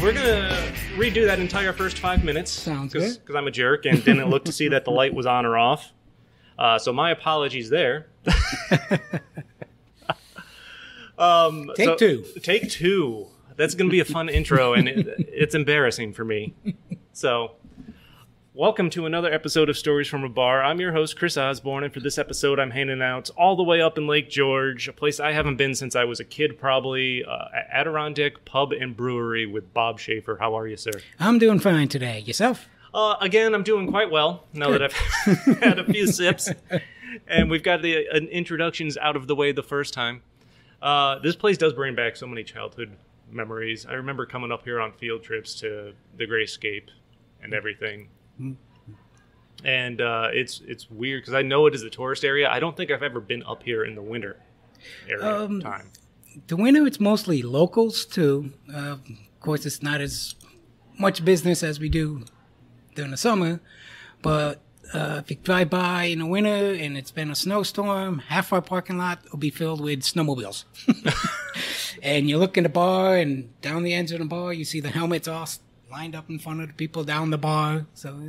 we're going to redo that entire first 5 minutes. Sounds good. Because I'm a jerk and didn't look to see that the light was on or off. So my apologies there. Take two. Take two. That's going to be a fun intro, and it's embarrassing for me. So, welcome to another episode of Stories from a Bar. I'm your host, Chris Osborne, and for this episode, I'm hanging out all the way up in Lake George, a place I haven't been since I was a kid, probably, at Adirondack Pub and Brewery with Bob Shafer. How are you, sir? I'm doing fine today. Yourself? Again, I'm doing quite well, now that I've had a few sips, and we've got the introductions out of the way the first time. This place does bring back so many childhood memories. I remember coming up here on field trips to the Great Escape and everything. And it's weird because I know it is a tourist area. I don't think I've ever been up here in the winter area time. The winter, it's mostly locals too. Of course, it's not as much business as we do during the summer. But if you drive by in the winter and it's been a snowstorm, half our parking lot will be filled with snowmobiles. And you look in the bar, and down the ends of the bar, you see the helmets all lined up in front of the people down the bar. So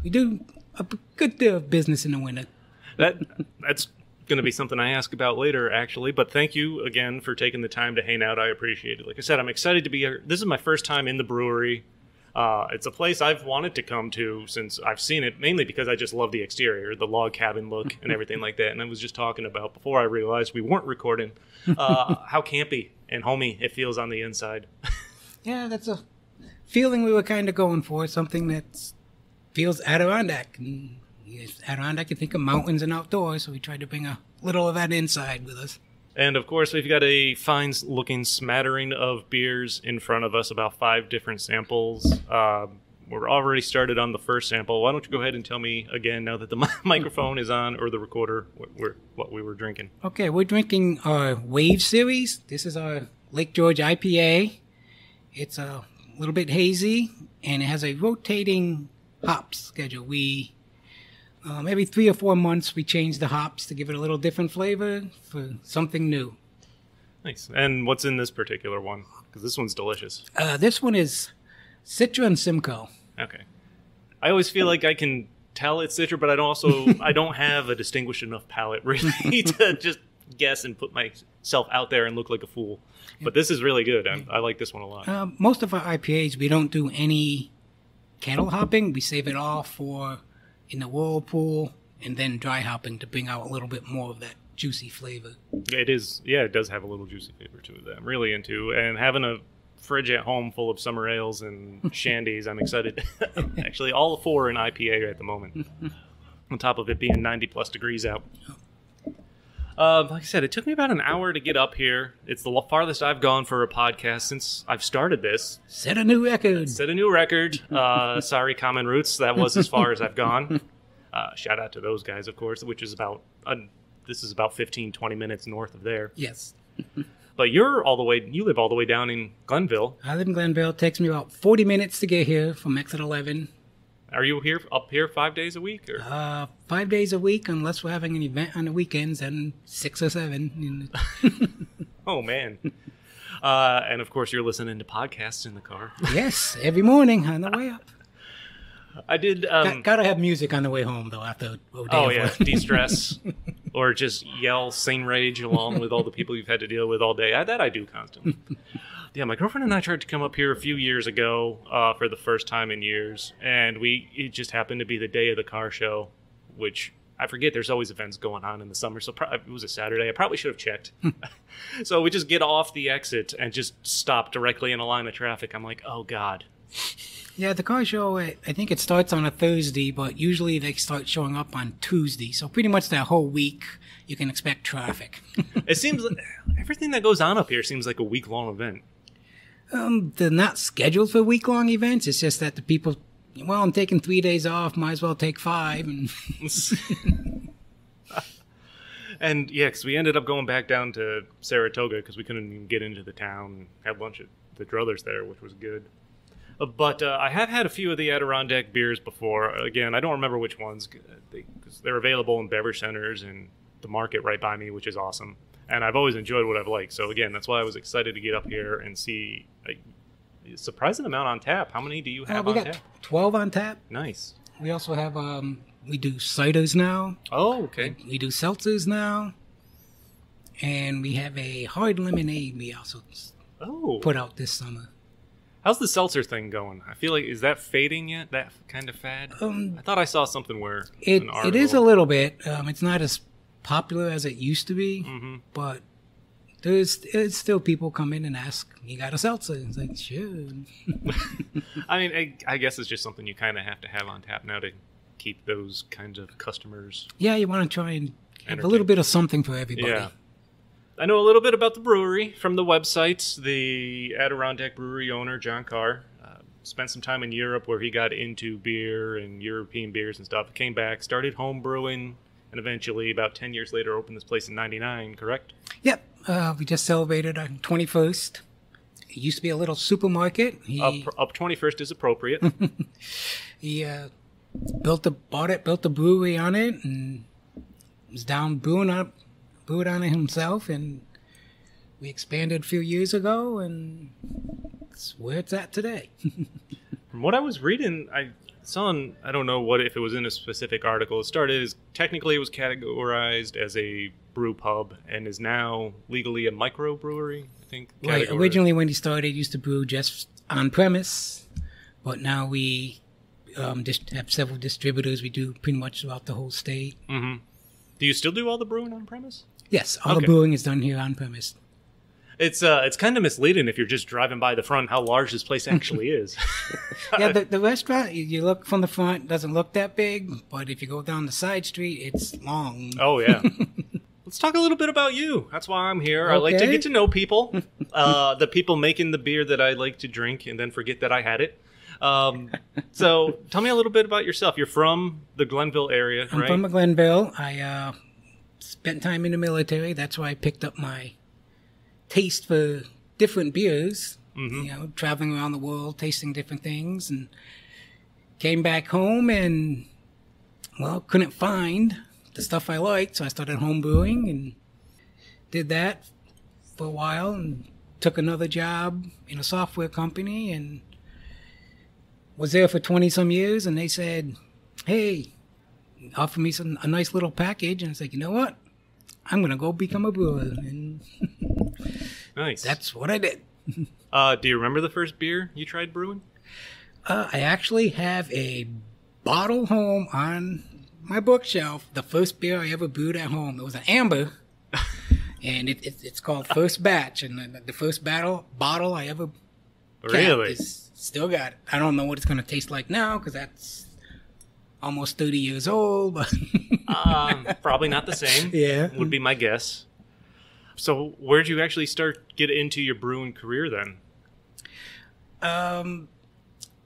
we do a good deal of business in the winter. That's going to be something I ask about later, actually. But thank you again for taking the time to hang out. I appreciate it. Like I said, I'm excited to be here. This is my first time in the brewery. It's a place I've wanted to come to since I've seen it, mainly because I just love the exterior, the log cabin look and everything like that. And I was just talking about, before I realized we weren't recording, how campy and homey it feels on the inside. Yeah, that's a feeling we were kind of going for, something that feels Adirondack. And Adirondack, you think of mountains and outdoors, so we tried to bring a little of that inside with us. And, of course, we've got a fine-looking smattering of beers in front of us, about 5 different samples. We're already started on the first sample. Why don't you go ahead and tell me again, now that the microphone is on, or the recorder, what we were drinking. Okay, we're drinking our Wave Series. This is our Lake George IPA. It's a little bit hazy, and it has a rotating hop schedule. Every 3 or 4 months, we change the hops to give it a little different flavor for something new. Nice. And what's in this particular one? Because this one's delicious. This one is Citroen Simcoe. Okay. I always feel like I can tell it's Citroen, but I don't have a distinguished enough palate, really, to just guess and put myself out there and look like a fool. But this is really good. I like this one a lot. Most of our IPAs, we don't do any kettle hopping. We save it all for in the whirlpool and then dry hopping to bring out a little bit more of that juicy flavor. It is, yeah, it does have a little juicy flavor to it that I'm really into. And having a fridge at home full of summer ales and shandies, I'm excited. Actually, all 4 in IPA at the moment. On top of it being 90 plus degrees out. Like I said, it took me about an hour to get up here. It's the farthest I've gone for a podcast since I've started this. Set a new record. Sorry, Common Roots. That was as far as I've gone. Shout out to those guys, of course, which is this is about 15, 20 minutes north of there. Yes. But you live all the way down in Glenville. I live in Glenville. It takes me about 40 minutes to get here from exit 11. Are you up here 5 days a week? Or? 5 days a week, unless we're having an event on the weekends, and 6 or 7. Oh, man. And, of course, you're listening to podcasts in the car. Yes, every morning on the way up. I did... Gotta have music on the way home, though, after a day of work. De-stress. Or just yell sane rage along with all the people you've had to deal with all day. That I do constantly. Yeah, my girlfriend and I tried to come up here a few years ago for the first time in years, and it just happened to be the day of the car show, which I forget there's always events going on in the summer, so it was a Saturday. I probably should have checked. So we just get off the exit and just stop directly in a line of traffic. I'm like, oh, God. Yeah, the car show, I think it starts on a Thursday, but usually they start showing up on Tuesday, so pretty much that whole week you can expect traffic. It seems like everything that goes on up here seems like a week-long event. They're not scheduled for week-long events. It's just that the people, well, I'm taking 3 days off, might as well take 5. And yeah, because we ended up going back down to Saratoga because we couldn't even get into the town and have lunch at the Druthers there, which was good. But I have had a few of the Adirondack beers before. Again, I don't remember which ones because they're available in beverage centers and the market right by me, which is awesome. And I've always enjoyed what I've liked. So again, that's why I was excited to get up here and see surprising amount on tap. How many do you have we on got tap? 12 on tap. Nice. We also have, we do ciders now. Oh, okay. We do seltzers now. And we have a hard lemonade we also put out this summer. How's the seltzer thing going? I feel like, is that fading yet? That kind of fad? I thought I saw something where it is a little bit. It's not as popular as it used to be, but there's still people come in and ask, "You got a seltzer?" It's like, sure. I mean, I guess it's just something you kind of have on tap now to keep those kinds of customers. Yeah, you want to try and have a little bit of something for everybody. Yeah. I know a little bit about the brewery from the websites. The Adirondack Brewery owner, John Carr, spent some time in Europe where he got into beer and European beers and stuff. Came back, started home brewing, and eventually, about 10 years later, opened this place in '99, correct? Yep. We just celebrated our 21st. It used to be a little supermarket. Up 21st is appropriate. He built a brewery on it, and was down brewed on it himself, and we expanded a few years ago, and that's where it's at today. From what I was reading, I saw, I don't know if it was in a specific article. It was categorized as a brew pub and is now legally a microbrewery, I think. Right. Originally, when he started, he used to brew just on premise, but now we just have several distributors. We do pretty much throughout the whole state. Mm-hmm. Do you still do all the brewing on premise? Yes, all the brewing is done here on premise. It's kind of misleading if you're just driving by the front how large this place actually is. Yeah, the restaurant, you look from the front, doesn't look that big, but if you go down the side street, it's long. Oh, yeah. Let's talk a little bit about you. That's why I'm here. Okay. I like to get to know people, the people making the beer that I like to drink and then forget that I had it. So tell me a little bit about yourself. You're from the Glenville area, right? I'm from Glenville. I spent time in the military. That's why I picked up my taste for different beers. Mm-hmm. Traveling around the world, tasting different things, and came back home and, couldn't find the stuff I liked, so I started home brewing and did that for a while and took another job in a software company and was there for 20-some years, and they said, hey, offer me a nice little package, and I said, you know what? I'm going to go become a brewer. And nice. That's what I did. Do you remember the first beer you tried brewing? I actually have a bottle home on my bookshelf. The first beer I ever brewed at home. It was an amber, and it's called First Batch. And the first bottle I ever really still got it. I don't know what it's going to taste like now because that's almost 30 years old. But probably not the same. Yeah, would be my guess. So where did you actually get into your brewing career then?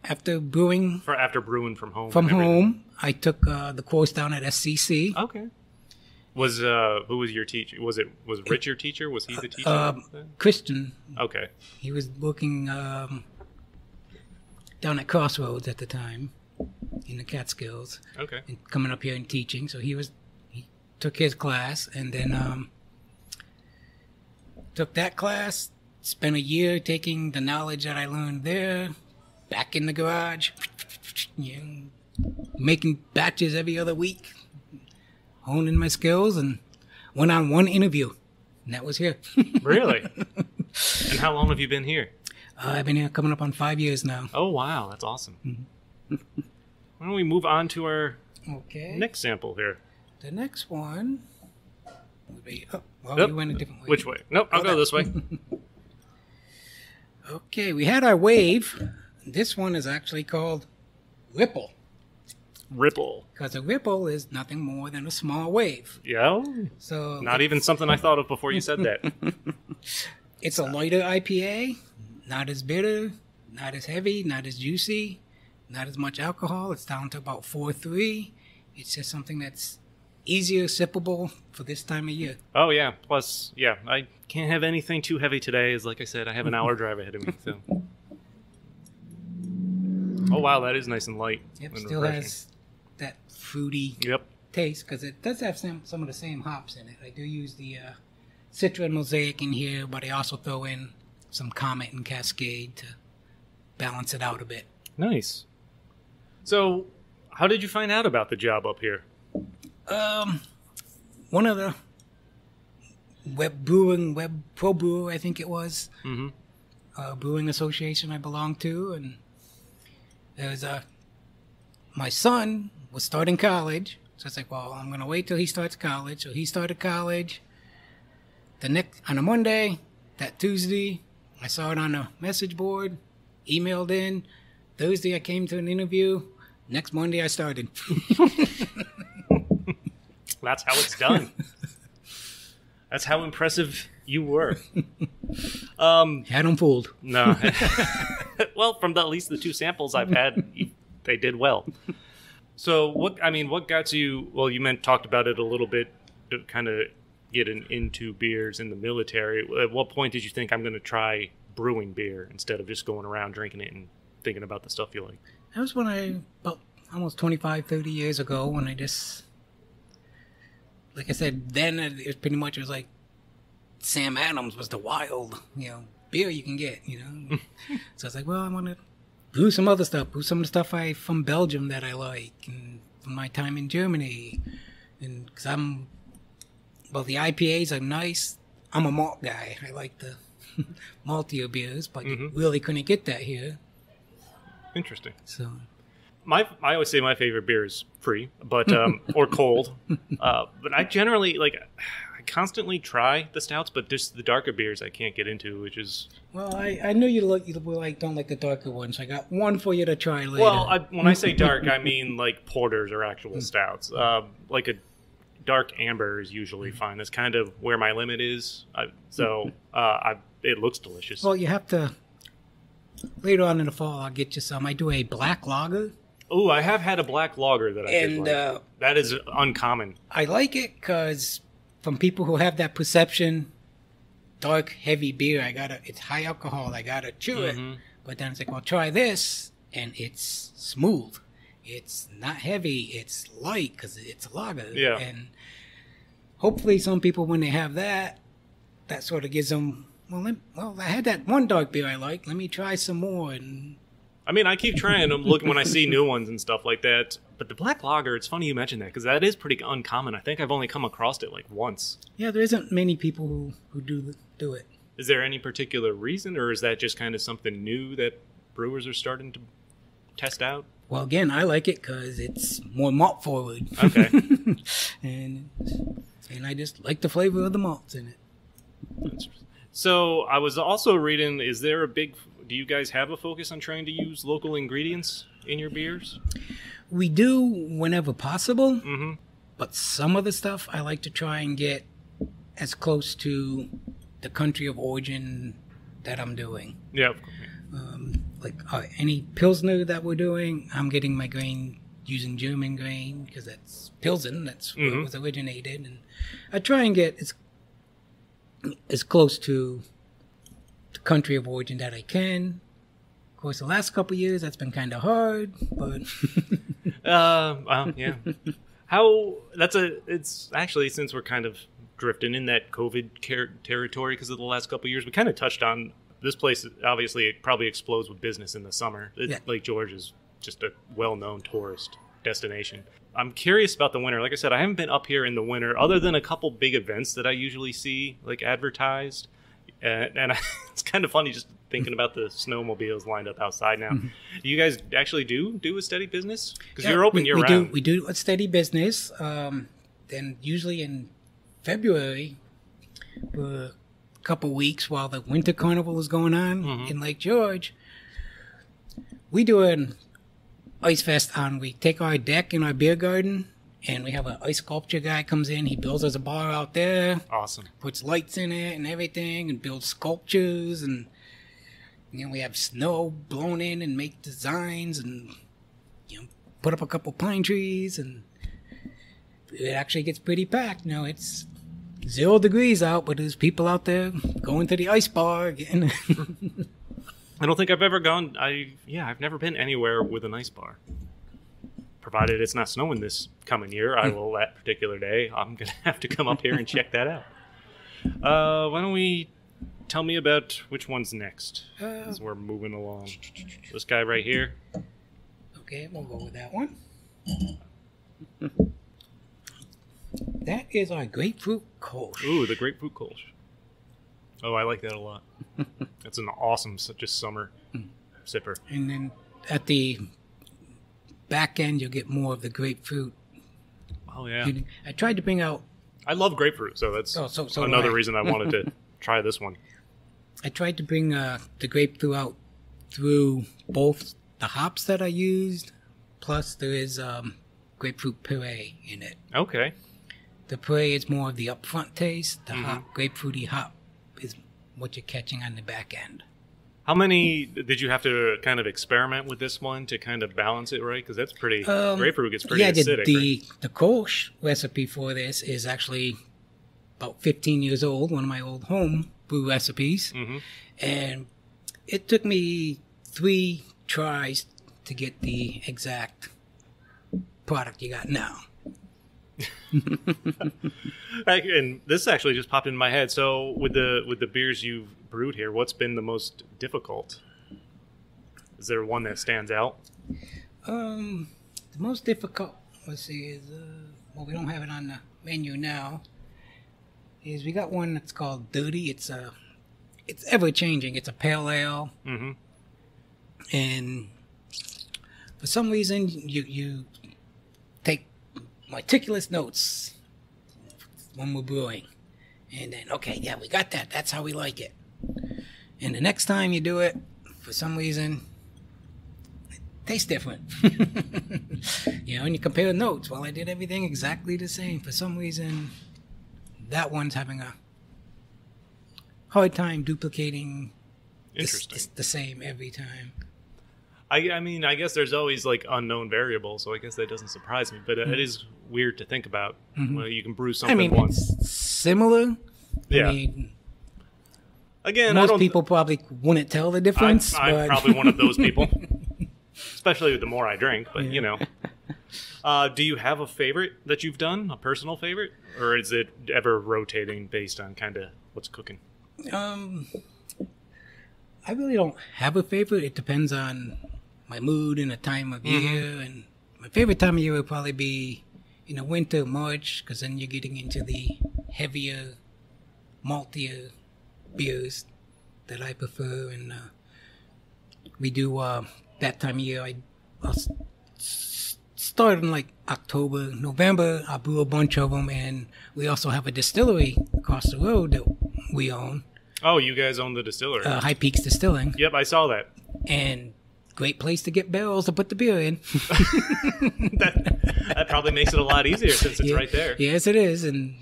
After brewing from home. From home, I took the course down at SCC. Okay. Who was your teacher? Was Rich your teacher? Was he the teacher? Christian. Okay. He was working down at Crossroads at the time in the Catskills. Okay. And coming up here and teaching, so he took his class and then took that class. Spent a year taking the knowledge that I learned there back in the garage, making batches every other week, honing my skills, and went on one interview, and that was here. Really? And how long have you been here? I've been here coming up on 5 years now. Oh, wow. That's awesome. Mm-hmm. Why don't we move on to our next sample here? The next one would be... you went a different way. Which way? Nope, I'll go this way. Okay, we had our wave. This one is actually called Ripple. Ripple. Because a ripple is nothing more than a small wave. Yeah? So not even something I thought of before you said that. It's a lighter IPA, not as bitter, not as heavy, not as juicy, not as much alcohol. It's down to about 4.3. It's just something that's easier sippable for this time of year. Oh, yeah. Plus, yeah, I can't have anything too heavy today. As like I said, I have an hour drive ahead of me. So. Oh, wow, that is nice and light. Yep, still refreshing. Has that fruity taste because it does have some of the same hops in it. I do use the Citroen Mosaic in here, but I also throw in some Comet and Cascade to balance it out a bit. Nice. So, how did you find out about the job up here? One of the web pro brewer, I think it was, brewing association I belonged to, and there was my son was starting college, so it's like, well, I'm gonna wait till he starts college. So he started college. On a Monday, that Tuesday, I saw it on a message board, emailed in. Thursday, I came to an interview. Next Monday, I started. That's how it's done. That's how impressive you were. Had them fooled. No. Well, from at least the 2 samples I've had, they did well. So, what got you? Well, you talked about it a little bit, to kind of getting into beers in the military. At what point did you think, I'm going to try brewing beer instead of just going around drinking it and thinking about the stuff you like? That was when about almost 25, 30 years ago, when I just, like I said, then it was pretty much, it was like Sam Adams was the wild, beer you can get, So I was like, well, I want to brew some other stuff, brew some of the stuff from Belgium that I like, and from my time in Germany. And because the IPAs are nice. I'm a malt guy. I like the maltier beers, but you really couldn't get that here. Interesting. So, I always say my favorite beer is free, but or cold. But I generally I constantly try the stouts, but just the darker beers I can't get into, which is. Well, I knew you don't like the darker ones. So I got one for you to try later. Well, when I say dark, I mean like porters or actual stouts. Like a dark amber is usually fine. That's kind of where my limit is. It looks delicious. Well, you have to. Later on in the fall, I'll get you some. I do a black lager. Oh, I have had a black lager that I did like. That is uncommon. I like it because from people who have that perception, dark, heavy beer, it's high alcohol, I gotta chew it. But then it's like, well, try this, and it's smooth. It's not heavy, it's light because it's a lager. Yeah. And hopefully some people, when they have that sort of gives them, well, I had that one dark beer I like, let me try some more. And I keep trying them, looking when I see new ones and stuff like that. But the black lager, it's funny you mentioned that, because that is pretty uncommon. I think I've only come across it like once. Yeah, there isn't many people who do it. Is there any particular reason, or is that just kind of something new that brewers are starting to test out? Well, again, I like it because it's more malt forward. Okay. and I just like the flavor of the malts in it. So I was also reading, do you guys have a focus on trying to use local ingredients in your beers? We do whenever possible, but some of the stuff I like to try and get as close to the country of origin that I'm doing. Yeah. Any Pilsner that we're doing, I'm getting my grain using German grain because that's Pilsen, that's where it was originated. And I try and get as close to the country of origin that I can. Of course, the last couple of years, that's been kind of hard, but... Well, yeah. It's actually, since we're kind of drifting in that COVID territory because of the last couple of years, we kind of touched on this place. Obviously, it probably explodes with business in the summer. Lake George is just a well-known tourist destination. I'm curious about the winter. Like I said, I haven't been up here in the winter, other than a couple big events that I usually see, like advertised. And it's kind of funny just thinking about the snowmobiles lined up outside now. Do you guys actually do a steady business? Because you're open year-round. We do a steady business. Then usually in February, for a couple weeks while the winter carnival is going on in Lake George, we do an ice fest we take our deck in our beer garden, and we have an ice sculpture guy comes in. He builds us a bar out there. Awesome. Puts lights in it and everything, and builds sculptures, and we have snow blown in and make designs, and put up a couple pine trees, and it actually gets pretty packed. It's 0 degrees out, but there's people out there going to the ice bar again. I don't think I've ever gone. I've never been anywhere with an ice bar. Provided it's not snowing this coming year, I will that particular day. I'm gonna have to come up here and check that out. Why don't we tell me about which one's next as we're moving along. This guy right here. Okay, we'll go with that one. That is our grapefruit Kolsch. Ooh, the grapefruit Kolsch. Oh, I like that a lot. That's an awesome just summer sipper. And then at the back end, you'll get more of the grapefruit. Oh, yeah. I tried to bring out... I love grapefruit, so that's another reason I wanted to try this one. I tried to bring the grapefruit out through both the hops that I used, plus there is grapefruit puree in it. Okay. The puree is more of the upfront taste. The grapefruity hop is what you're catching on the back end. How many did you have to kind of experiment with this one to kind of balance it right? Because that's pretty, grapefruit gets pretty acidic. The Kolsch recipe for this is actually about 15 years old, one of my old home brew recipes. Mm-hmm. And it took me 3 tries to get the exact product you got now. And this actually just popped in my head. So with the beers you've brewed here, what's been the most difficult? Is there one that stands out? The most difficult, let's see, is well, we don't have it on the menu now. Is we got one that's called Dirty. It's ever changing. It's a pale ale, and for some reason you take meticulous notes when we're brewing, and then we got that. That's how we like it. And the next time you do it, for some reason, it tastes different. And you compare the notes. Well, I did everything exactly the same. For some reason, that one's having a hard time duplicating the same every time. I mean, I guess there's always like unknown variables, so I guess that doesn't surprise me. But it is weird to think about. Well, you can brew something once. It's similar. Yeah. I mean, again, most people probably wouldn't tell the difference. I'm probably one of those people, especially the more I drink. But do you have a favorite that you've done, a personal favorite, or is it ever rotating based on kind of what's cooking? I really don't have a favorite. It depends on my mood and the time of year. And my favorite time of year would probably be winter, March, because then you're getting into the heavier, maltier beers that I prefer. And we do that time of year. I'll start in like October, November. I'll brew a bunch of them, and we also have a distillery across the road that we own. Oh, you guys own the distillery. High Peaks Distilling. Yep, I saw that. And great place to get barrels to put the beer in. that probably makes it a lot easier since it's right there. Yes, it is. And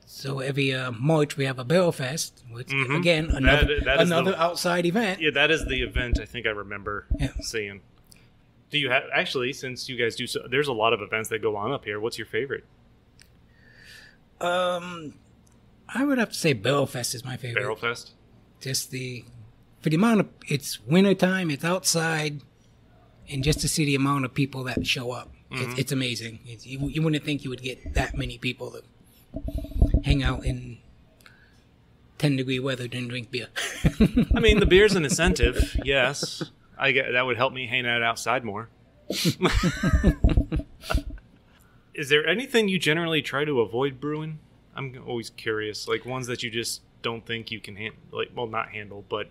so every March we have a barrel fest, which again another outside event. Yeah, that is the event I think I remember seeing. Do you have since you guys do so? There's a lot of events that go on up here. What's your favorite? I would have to say Barrel Fest is my favorite. Barrel Fest? Just for the amount of, it's winter time, it's outside, and just to see the amount of people that show up, it's amazing. You wouldn't think you would get that many people to hang out in 10-degree weather and drink beer. I mean, the beer's an incentive, yes. That would help me hang out outside more. Is there anything you generally try to avoid brewing? I'm always curious, like ones that you just don't think you can not handle, but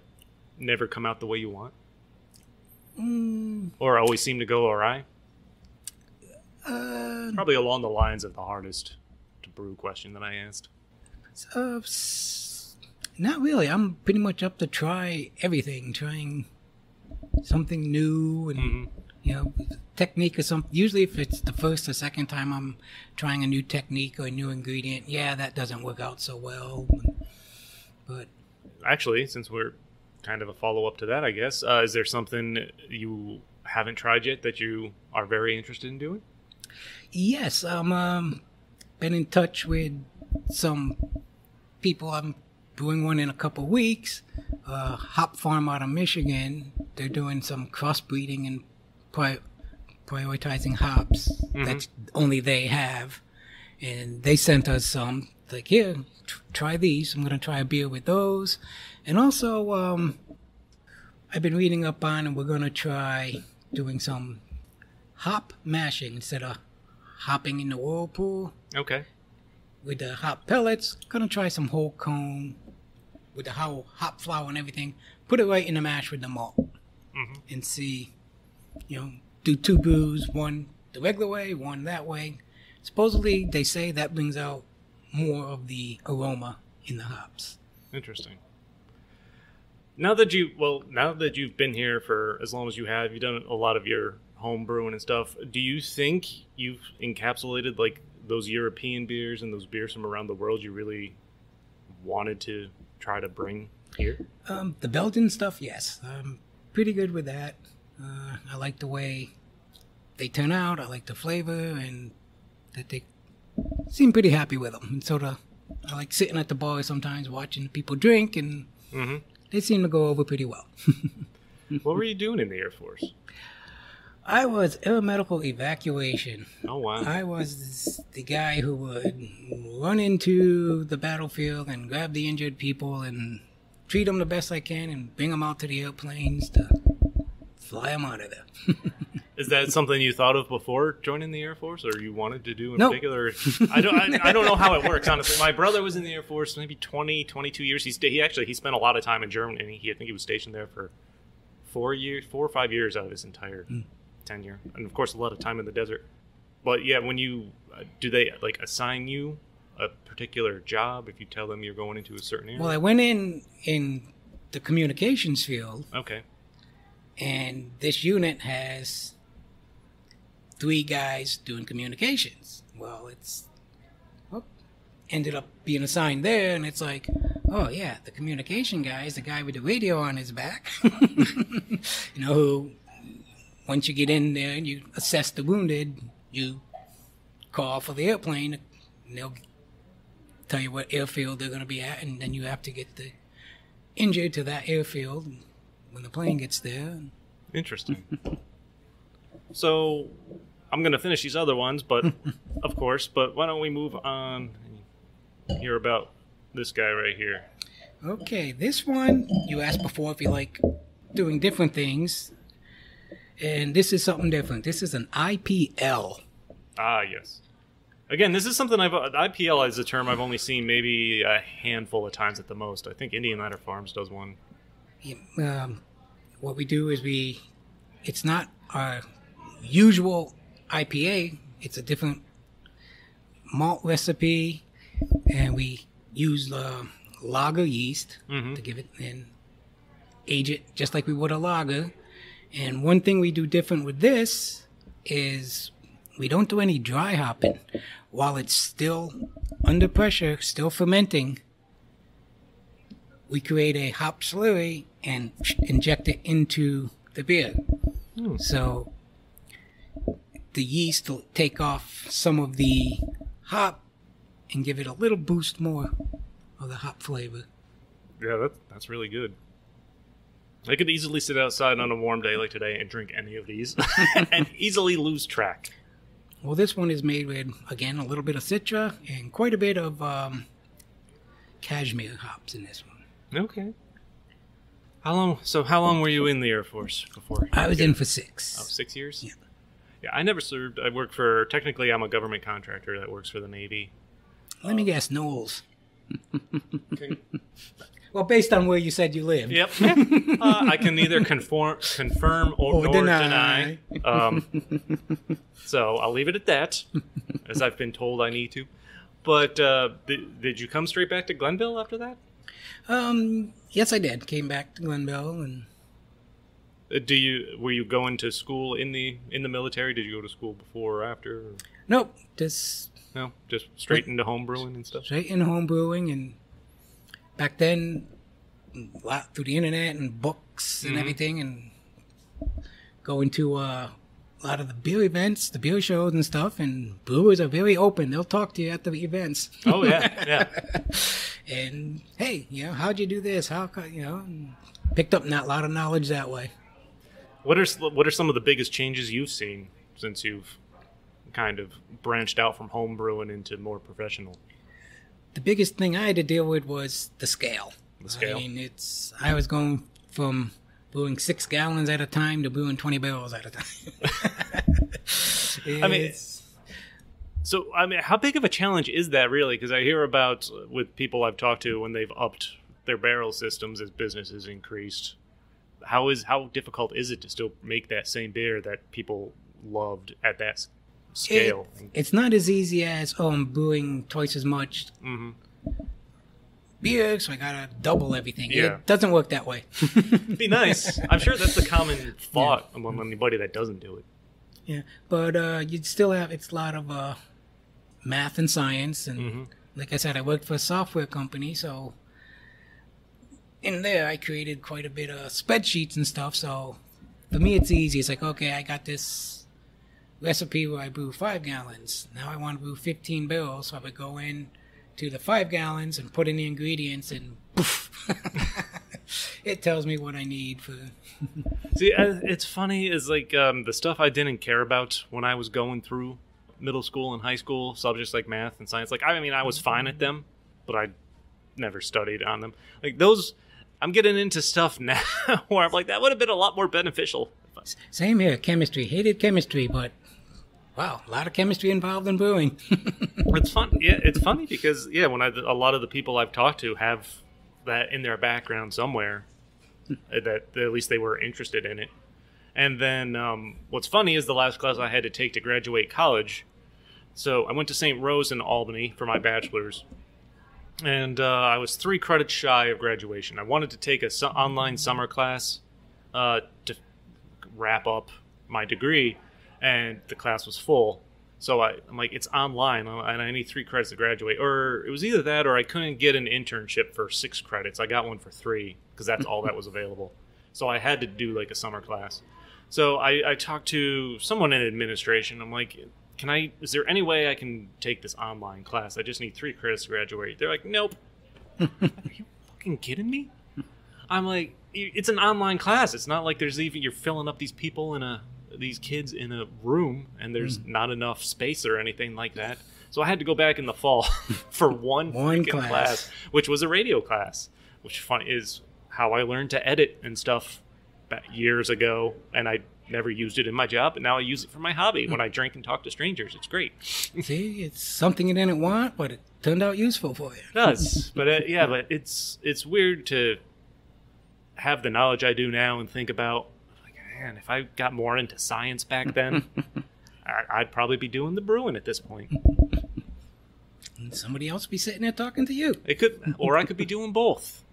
never come out the way you want, or always seem to go awry. Probably along the lines of the hardest to brew question that I asked. Not really. I'm pretty much up to try everything, trying something new and technique or something. Usually if it's the first or second time I'm trying a new technique or a new ingredient, that doesn't work out so well. But actually, since we're kind of a follow-up to that, I guess, is there something you haven't tried yet that you are very interested in doing? Yes, I'm been in touch with some people. I'm doing one in a couple of weeks. Hop farm out of Michigan. They're doing some crossbreeding and prioritizing hops that only they have, and they sent us some like, here, try these. I'm going to try a beer with those. And also, I've been reading up on, and we're going to try doing some hop mashing instead of hopping in the whirlpool. Okay. With the hop pellets, going to try some whole cone with the whole hop flour and everything. Put it right in the mash with the malt. And see, do 2 brews, one the regular way, one that way. Supposedly, they say that brings out more of the aroma in the hops. Interesting. Now that you've been here for as long as you have, you've done a lot of your home brewing and stuff. Do you think you've encapsulated like those European beers and those beers from around the world you really wanted to try to bring here? The Belgian stuff, yes. I'm pretty good with that. I like the way they turn out. I like the flavor, and that they seem pretty happy with them. And sort of, I like sitting at the bar sometimes watching people drink, and they seem to go over pretty well. What were you doing in the Air Force? I was Air Medical Evacuation. Oh, wow. I was the guy who would run into the battlefield and grab the injured people and treat them the best I can and bring them out to the airplanes to fly them out of there. Is that something you thought of before joining the Air Force, or you wanted to do in Nope. particular? I don't know how it works, honestly. My brother was in the Air Force maybe 22 years. He spent a lot of time in Germany. I think he was stationed there for 4 or 5 years out of his entire tenure, and of course a lot of time in the desert. But yeah, when you do they like assign you a particular job if you tell them you're going into a certain area? Well, I went in the communications field. Okay. And this unit has 3 guys doing communications. Well, ended up being assigned there, and it's like, oh yeah, the communication guy is the guy with the radio on his back. Who, once you get in there and you assess the wounded, you call for the airplane, and they'll tell you what airfield they're going to be at, and then you have to get the injured to that airfield when the plane gets there. Interesting. So I'm going to finish these other ones, but of course, but why don't we move on and hear about this guy right here. Okay, this one, you asked before if you like doing different things, and this is something different. This is an IPL. Ah, yes. Again, this is something IPL is a term I've only seen maybe a handful of times at the most. I think Indian Ladder Farms does one. What we do is it's not our usual IPA. It's a different malt recipe, and we use lager yeast to give it and age it just like we would a lager. And one thing we do different with this is we don't do any dry hopping. While it's still under pressure, still fermenting, we create a hop slurry and inject it into the beer. So the yeast will take off some of the hop and give it a little boost more of the hop flavor. Yeah, that's really good. I could easily sit outside on a warm day like today and drink any of these and easily lose track. Well, this one is made with, again, a little bit of Citra and quite a bit of cashmere hops in this one. Okay. How long were you in the Air Force before? I was in for 6. Oh, 6 years? Yeah. Yeah, I never served. Technically, I'm a government contractor that works for the Navy. Let me guess, Knowles. Okay. Well, based on where you said you lived. Yep. I can neither confirm or deny. So I'll leave it at that, as I've been told I need to. But did you come straight back to Glenville after that? Yes, I did. Came back to Glenville, and were you going to school in the military? Did you go to school before or after? Nope. Just straight into home brewing and stuff. Straight into home brewing, and back then, a lot through the internet and books and everything, and going to a lot of the beer events, the beer shows and stuff. And brewers are very open; they'll talk to you at the events. Oh yeah. And hey, how'd you do this? Picked up a lot of knowledge that way. What are some of the biggest changes you've seen since you've kind of branched out from home brewing into more professional? the biggest thing I had to deal with was the scale. The scale. I mean, I was going from brewing 6 gallons at a time to brewing 20 barrels at a time. I mean, how big of a challenge is that really? Because I hear about with people I've talked to when they've upped their barrel systems as business has increased. How difficult is it to still make that same beer that people loved at that scale? It's not as easy as, I'm brewing twice as much beer, so I gotta double everything. Yeah. It doesn't work that way. It'd be nice. I'm sure that's the common thought among anybody that doesn't do it. Yeah, but you'd still have, it's a lot of math and science, and like I said, I worked for a software company, so in there I created quite a bit of spreadsheets and stuff, so for me it's easy. It's like, okay, I got this recipe where I brew 5 gallons. Now I want to brew 15 barrels, so I would go in to the 5 gallons and put in the ingredients, and poof, it tells me what I need for. See, it's funny, is like the stuff I didn't care about when I was going through middle school and high school, subjects like math and science. Like, I mean, I was fine at them, but I never studied on them. Like those, I'm getting into stuff now where I'm like, that would have been a lot more beneficial. Same here, chemistry. Hated chemistry, but wow, a lot of chemistry involved in brewing. It's fun. Yeah, it's funny because when a lot of the people I've talked to have that in their background somewhere, that at least they were interested in it. And then what's funny is the last class I had to take to graduate college. So I went to St. Rose in Albany for my bachelor's, and I was 3 credits shy of graduation. I wanted to take a online summer class to wrap up my degree, and the class was full. So I'm like, it's online, and I need 3 credits to graduate. Or it was either that, or I couldn't get an internship for 6 credits. I got one for 3, because that's all that was available. So I had to do like a summer class. So I talked to someone in administration. I'm like, is there any way I can take this online class? I just need 3 credits to graduate. They're like, nope. Are you fucking kidding me? I'm like, it's an online class. It's not like you're filling up these kids in a room and there's not enough space or anything like that. So I had to go back in the fall for one class, which was a radio class, which is how I learned to edit and stuff years ago, and I never used it in my job, but now I use it for my hobby when I drink and talk to strangers. It's great. See, it's something you didn't want, but it turned out useful for you. It does, but but it's weird to have the knowledge I do now and think about, like, man, if I got more into science back then, I'd probably be doing the brewing at this point. And somebody else be sitting there talking to you. It could, or I could be doing both.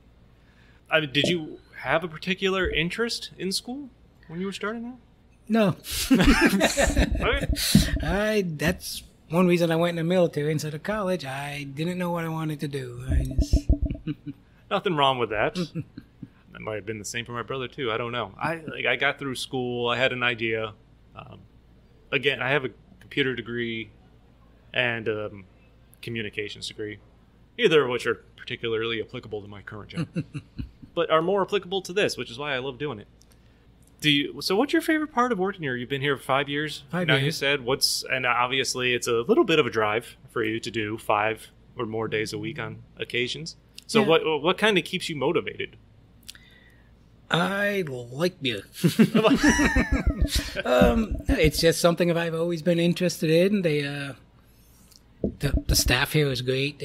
I mean, did you have a particular interest in school when you were starting out? No. Okay. That's one reason I went in the military instead of college. I didn't know what I wanted to do. Nothing wrong with that. That might have been the same for my brother too. I don't know. I got through school. I had an idea. Again, I have a computer degree and communications degree, either of which are particularly applicable to my current job, but are more applicable to this, which is why I love doing it. So what's your favorite part of working here? You've been here for 5 years. 5 now years. You said and obviously it's a little bit of a drive for you to do 5 or more days a week on occasions. So what kind of keeps you motivated? I like beer. It's just something that I've always been interested in. The staff here is great.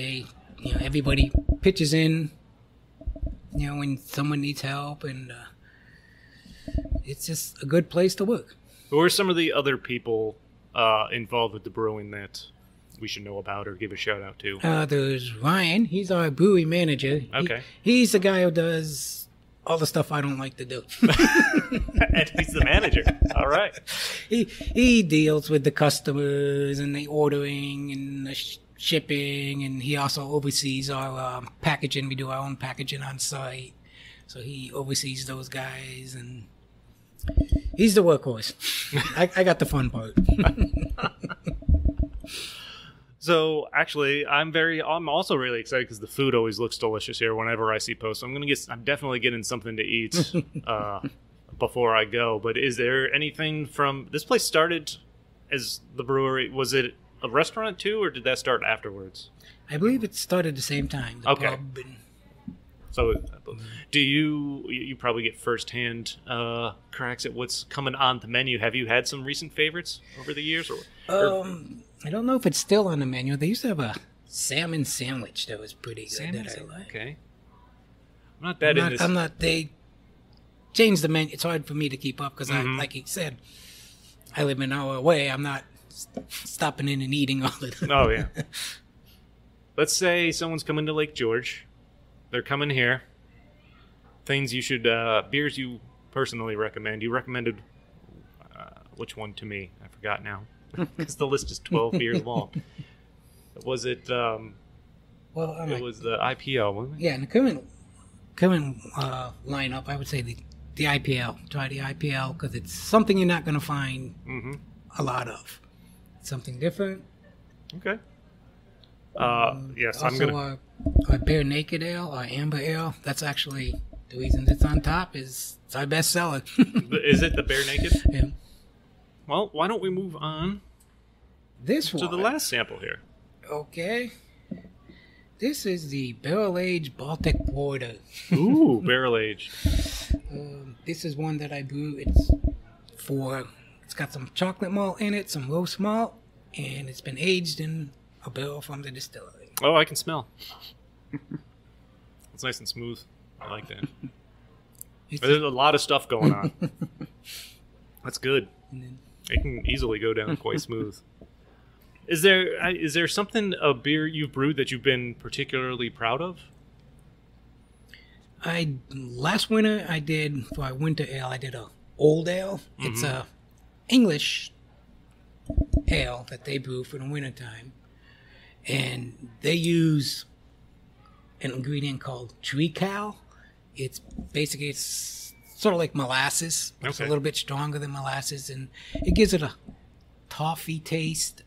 Everybody pitches in, when someone needs help, and it's just a good place to work. Who are some of the other people involved with the brewing that we should know about or give a shout out to? There's Ryan. He's our brewery manager. Okay. He's the guy who does all the stuff I don't like to do. And he's the manager. All right. He deals with the customers and the ordering and the shipping, and he also oversees our packaging. We do our own packaging on site. So he oversees those guys, and he's the workhorse. I got the fun part. So actually, I'm also really excited because the food always looks delicious here whenever I see posts. I'm definitely getting something to eat before I go. But is there anything from this place started as the brewery? Was it a restaurant too, or did that start afterwards? I believe it started the same time. The Okay. pub and So, do you probably get firsthand cracks at what's coming on the menu? Have you had some recent favorites over the years? I don't know if it's still on the menu. They used to have a salmon sandwich that was pretty good. Salmon that I sandwich? like. Okay. I'm not that in this. I'm not. They changed the menu. It's hard for me to keep up because, like you said, I live an hour away. I'm not stopping in and eating all the time. Oh, yeah. Let's say someone's coming to Lake George. They're coming here. Things you should, beers you personally recommend. You recommended, which one to me? I forgot now. Because the list is 12 beers long. Was it, it was the IPL, wasn't it? Yeah, in the current lineup, I would say the IPL. Try the IPL because it's something you're not going to find a lot of. It's something different. Okay. Yes, I'm Also, gonna. our Bare Naked Ale, our Amber Ale. That's actually the reason it's on top. Is it's our best seller. Is it the Bare Naked? Yeah. Well, why don't we move on This to one. the last sample here? Okay. This is the Barrel Aged Baltic Porter. Ooh, barrel aged. This is one that I brew. It's got some chocolate malt in it, some roast malt, and it's been aged in a barrel from the distillery. Oh, I can smell. It's nice and smooth. I like that. There's a lot of stuff going on. That's good. It can easily go down quite smooth. Is there something, a beer you've brewed that you've been particularly proud of? Last winter I did for our winter ale. I did a old ale. It's a English ale that they brew for the wintertime, and they use an ingredient called treacle. It's basically sort of like molasses. It's a little bit stronger than molasses, and it gives it a toffee taste,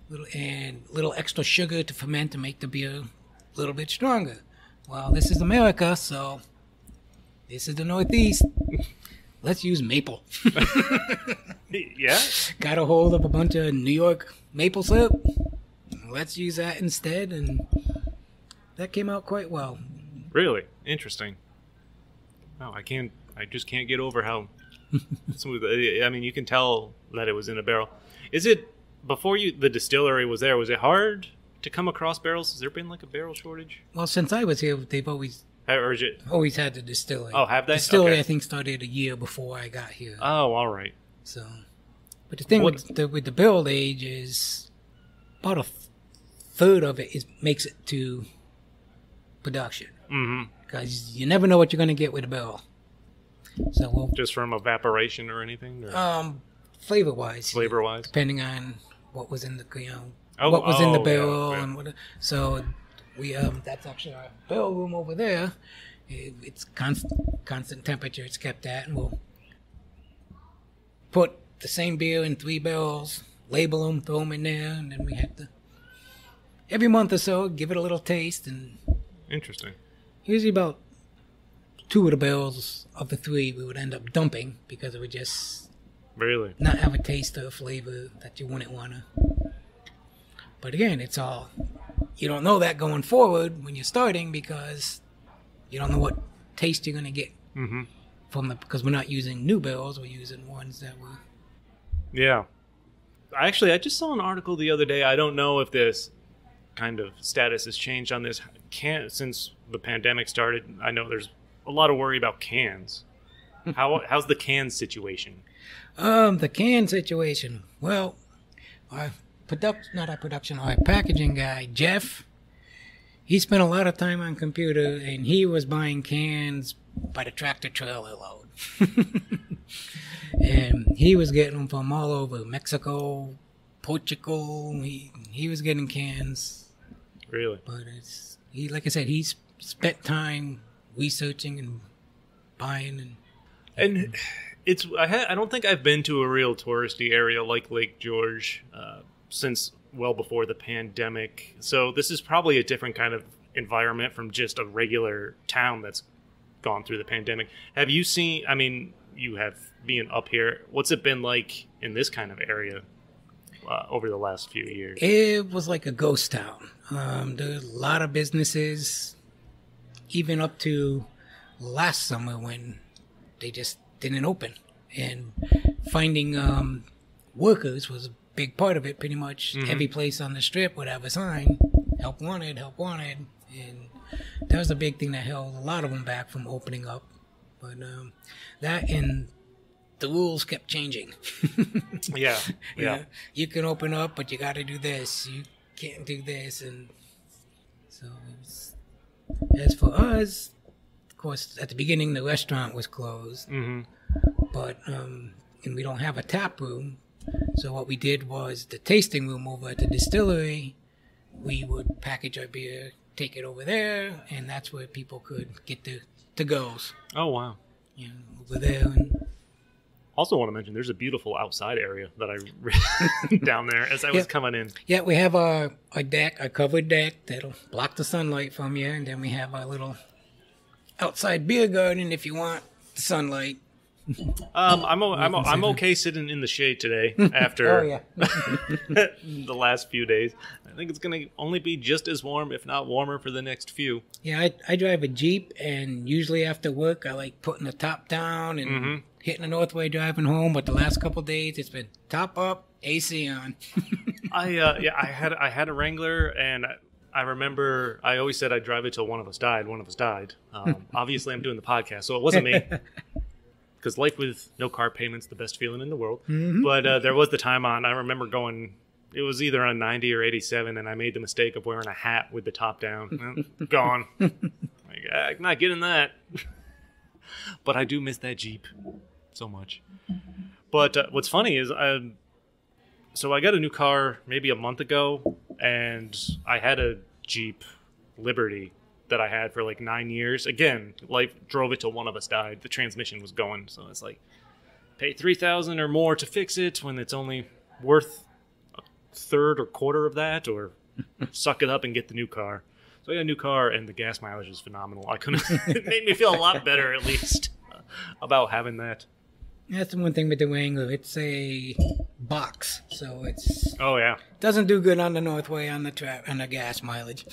little extra sugar to ferment to make the beer a little bit stronger. Well, this is America, so this is the Northeast. Let's use maple. Yeah? Got a hold of a bunch of New York maple syrup. Let's use that instead, and that came out quite well. Really? Interesting. No, I just can't get over how smooth. I mean, you can tell that it was in a barrel. Is it, before the distillery was there, was it hard to come across barrels? Has there been like a barrel shortage? Well, since I was here, they've always Or is it? had the distillery. Oh, have they? Distillery, Okay. I think, started a year before I got here. Oh, all right. So, but the thing with the barrel age is about a third of it makes it to production. Mm-hmm. Because you never know what you're going to get with a barrel. So Just from evaporation or anything? Or flavor-wise. flavor-wise? Depending on what was in the Oh, what was in the yeah, barrel yeah. and what. So we that's actually our barrel room over there. It's constant temperature. It's kept at, and we'll put the same beer in 3 barrels, label them, throw them in there, and then we have to every month or so give it a little taste. And Interesting. usually about 2 of the barrels of the 3 we would end up dumping because it would just Really? not have a taste or a flavor that you wouldn't want to. But again, it's all, you don't know that going forward when you're starting because you don't know what taste you're going to get from because we're not using new barrels, we're using ones that were. Yeah. I just saw an article the other day. I don't know if this kind of status has changed on this. Since the pandemic started, I know there's a lot of worry about cans. How's the can situation? The can situation. Well, our packaging guy, Jeff, he spent a lot of time on computer and he was buying cans by the tractor trailer load. And he was getting them from all over Mexico, Portugal. He was getting cans. Really? But like I said, he's spent time researching and buying And I don't think I've been to a real touristy area like Lake George since well before the pandemic. So this is probably a different kind of environment from just a regular town that's gone through the pandemic. Have you seen, I mean, you have being up here, what's it been like in this kind of area? over the last few years? It was like a ghost town. There were a lot of businesses, even up to last summer when they just didn't open. And finding workers was a big part of it, pretty much. Every place on the strip would have a sign, help wanted, help wanted. And that was a big thing that held a lot of them back from opening up. But that and the rules kept changing. Yeah. You can open up, but you got to do this. You can't do this. And so it was, as for us, of course, at the beginning, the restaurant was closed. But and we don't have a tap room. So what we did was the tasting room over at the distillery, we would package our beer, take it over there, and that's where people could get the to-goes. Oh, wow. Over there. And also want to mention there's a beautiful outside area that I down there as I was coming in. Yeah, we have our deck, our covered deck that'll block the sunlight from you, and then we have our little outside beer garden if you want the sunlight. I'm okay sitting in the shade today after the last few days. I think it's going to only be just as warm, if not warmer, for the next few. Yeah, I drive a Jeep, and usually after work, I like putting the top down and hitting the Northway driving home. But the last couple of days, it's been top up, AC on. I had a Wrangler, and I remember I always said I'd drive it till one of us died. One of us died. Obviously, I'm doing the podcast, so it wasn't me. Because life with no car payment's the best feeling in the world. But there was the time on, I remember going, it was either on 90 or 87, and I made the mistake of wearing a hat with the top down. Gone. Like, I'm not getting that. But I do miss that Jeep so much. But what's funny is, so I got a new car maybe a month ago, and I had a Jeep Liberty that I had for like 9 years. Again, life drove it till one of us died. The transmission was going, so it's like pay $3,000 or more to fix it when it's only worth a third or quarter of that, or suck it up and get the new car. So I got a new car, and the gas mileage is phenomenal. It made me feel a lot better, at least, about having that. That's the one thing with the Wrangler. It's a box, so it's yeah, doesn't do good on the Northway on the gas mileage.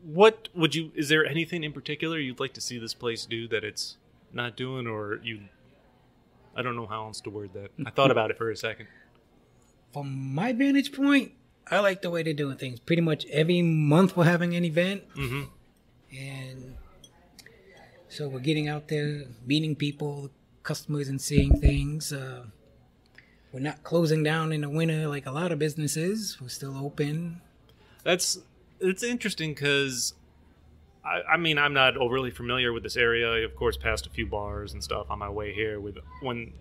What would you? Is there anything in particular you'd like to see this place do that it's not doing, or you? I don't know how else to word that. I thought about it for a second. From my vantage point, I like the way they're doing things. Pretty much every month we're having an event, and so we're getting out there, meeting people, customers, and seeing things. We're not closing down in the winter like a lot of businesses. We're still open. It's interesting because, I mean, I'm not overly familiar with this area. I, of course, passed a few bars and stuff on my way here. When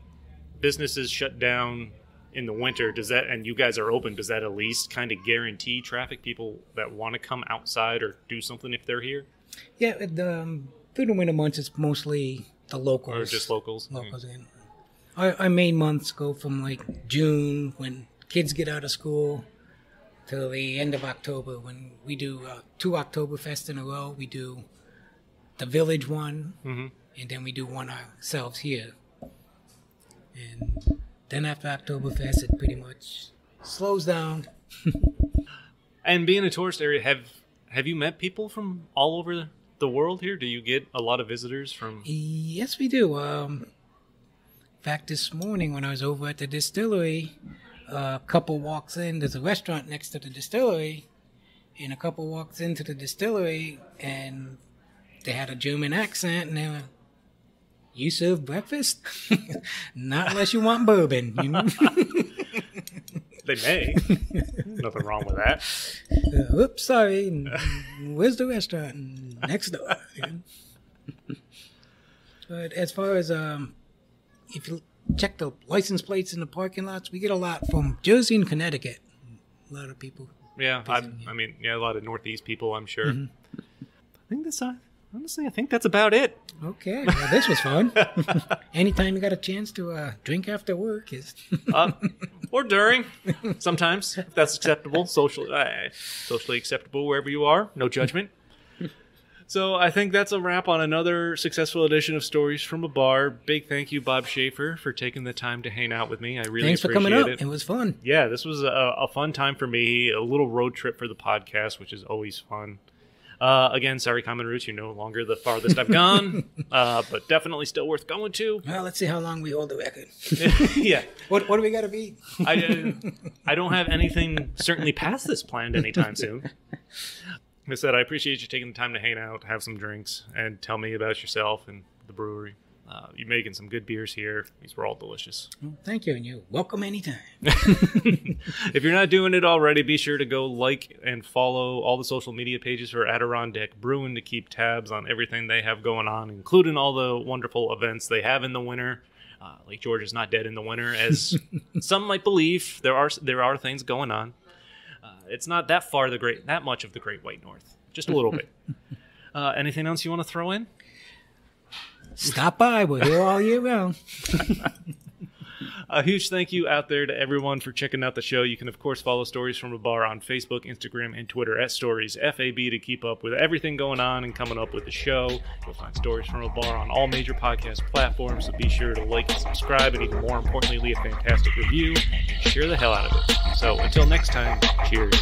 businesses shut down in the winter, and you guys are open, does that at least kind of guarantee traffic, people that want to come outside or do something if they're here? Yeah, through the winter months, it's mostly the locals. Or just locals? In. Our main months go from like June, when kids get out of school, till the end of October, when we do 2 Oktoberfest in a row. We do the village one, and then we do one ourselves here. And then after Oktoberfest, it pretty much slows down. And being a tourist area, have you met people from all over the world here? Do you get a lot of visitors from? Yes, we do. In fact, this morning when I was over at the distillery, a couple walks in. There's a restaurant next to the distillery, and a couple walks into the distillery, and they had a German accent, and they were, "You serve breakfast? Not unless you want bourbon." You know? They may. Nothing wrong with that. Oops, sorry. Where's the restaurant? Next door. But as far as if you check the license plates in the parking lots, we get a lot from Jersey and Connecticut. A lot of people. Yeah, I mean, a lot of Northeast people, I'm sure. I think that's honestly, I think that's about it. Okay, well, this was fun. Anytime you got a chance to drink after work is or during, sometimes, if that's acceptable, socially acceptable wherever you are. No judgment. So I think that's a wrap on another successful edition of Stories from a Bar. Big thank you, Bob Shafer, for taking the time to hang out with me. I really Thanks for appreciate coming up. it. It was fun. Yeah, this was a fun time for me. A little road trip for the podcast, which is always fun. Again, sorry, Common Roots, you're no longer the farthest I've gone, but definitely still worth going to. Well, let's see how long we hold the record. Yeah. What do we got to be? I don't have anything certainly past this planned anytime soon. Like I said, I appreciate you taking the time to hang out, have some drinks, and tell me about yourself and the brewery. You're making some good beers here. These were all delicious. Well, thank you, and you're welcome anytime. If you're not doing it already, be sure to go like and follow all the social media pages for Adirondack Brewing to keep tabs on everything they have going on, including all the wonderful events they have in the winter. Lake George is not dead in the winter, as some might believe. There are things going on. It's not that much of the Great White North. Just a little bit. Anything else you want to throw in? Stop by. We're here all year round. A huge thank you out there to everyone for checking out the show. You can, of course, follow Stories from a Bar on Facebook, Instagram, and Twitter at StoriesFAB to keep up with everything going on and coming up with the show. You'll find Stories from a Bar on all major podcast platforms, so be sure to like and subscribe, and even more importantly, leave a fantastic review and share the hell out of it. So until next time, cheers.